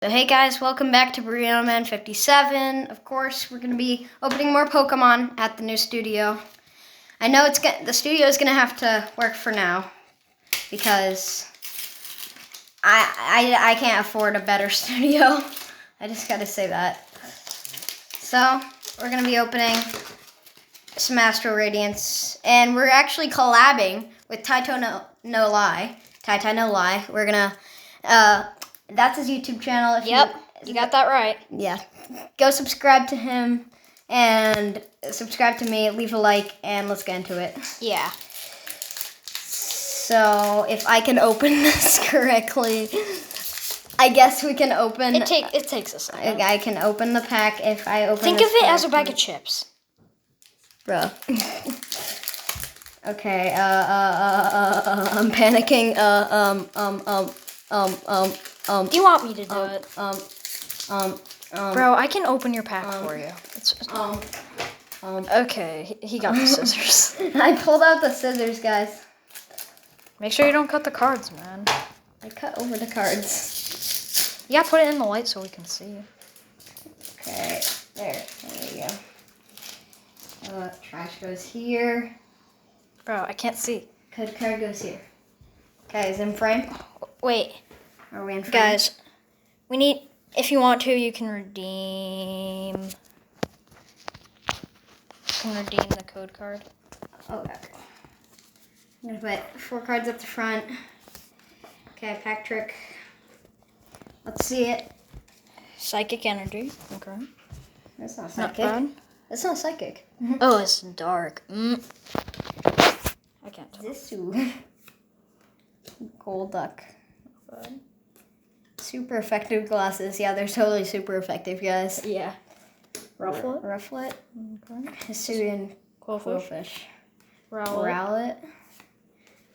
So hey guys, welcome back to Burrito Man 57. Of course, we're going to be opening more Pokemon at the new studio. I know the studio is going to have to work for now because I can't afford a better studio. I just got to say that. So, we're going to be opening some Astral Radiance, and we're actually collabing with Taito No Lie. We're going to that's his YouTube channel. If you got that right. Yeah. Go subscribe to him and subscribe to me. Leave a like and let's get into it. Yeah. So if I can open this correctly, I guess we can open. It takes a second. I can open the pack if I open. Think of it as a bag of chips, bro. Okay. I'm panicking. Do you want me to do it? Bro, I can open your pack for you. Okay, he got the scissors. I pulled out the scissors, guys. Make sure you don't cut the cards, man. I cut over the cards. You gotta put it in the light so we can see. Okay, there you go. Trash goes here. Bro, I can't see. Code card goes here. Okay, is in frame? Wait. Are we in frame? Guys, we need, if you want to, you can redeem the code card. Oh, okay. I'm going to put 4 cards up the front. Okay, pack trick. Let's see it. Psychic energy. Okay. That's not Not psychic. bad. That's not psychic. Oh, it's dark. I can't tell. Zissou. Gold duck. Super effective glasses. Yeah, they're totally super effective, guys. Yeah. Rufflet. Rufflet. Okay. Hisuian Quillfish. Rowlet.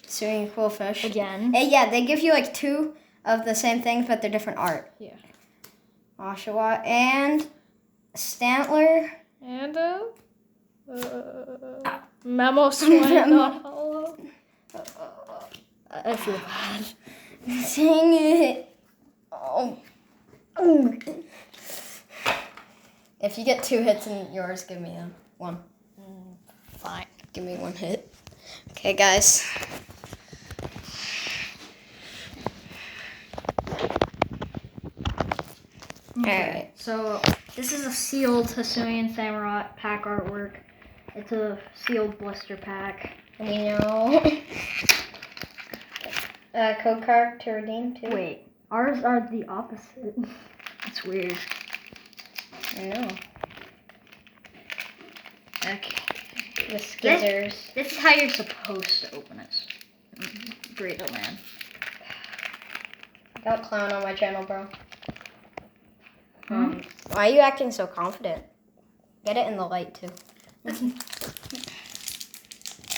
Hisuian Quillfish. Again. And yeah, they give you like 2 of the same things, but they're different art. Yeah. Oshawott and Stantler. And Memo Swing not hollow. I feel bad. Dang it. Oh. If you get 2 hits in yours, give me 1. Fine. Give me 1 hit. Okay, guys. Okay. Alright. So this is a sealed Hisuian Samurai pack artwork. It's a sealed blister pack. And you know. Code card to redeem too. Wait, ours are the opposite. It's weird. I know. Okay. The scissors. This is how you're supposed to open it. Burrito Man. Don't clown on my channel, bro. Why are you acting so confident? Get it in the light too.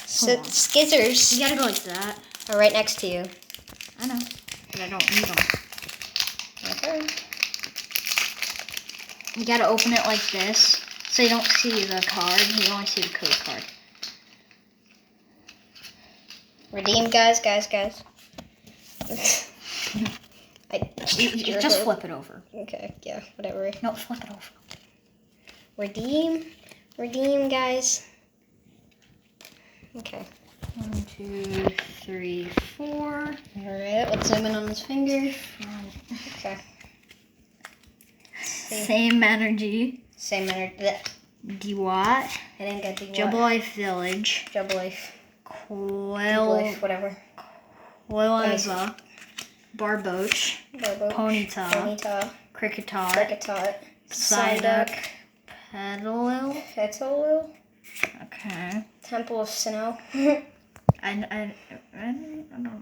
Scissors. You gotta go like that. Are right next to you. I know, but I don't need them. Okay. You gotta open it like this, so you don't see the card, you only see the code card. Redeem, guys. You just flip it over. Okay, yeah, whatever. No, flip it over. Redeem, guys. Okay. 1, 2, 3, 4. All right, let's zoom in on his finger. Okay. Same energy. Same energy. Dewat. I didn't get the Jubilife Village. Jubilife. Quill. Whatever. Quilliva. Barboach. Ponyta. Cricketot. Psyduck. Petalil. Okay. Temple of Snow. I don't know.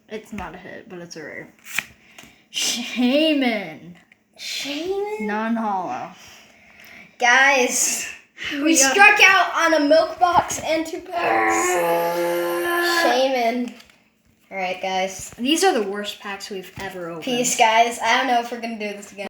It's not a hit, but it's a rare. Shaman. Non-hollow. Guys, we struck out on a milk box and 2 packs. Shaman. All right, guys. These are the worst packs we've ever opened. Peace, guys. I don't know if we're going to do this again.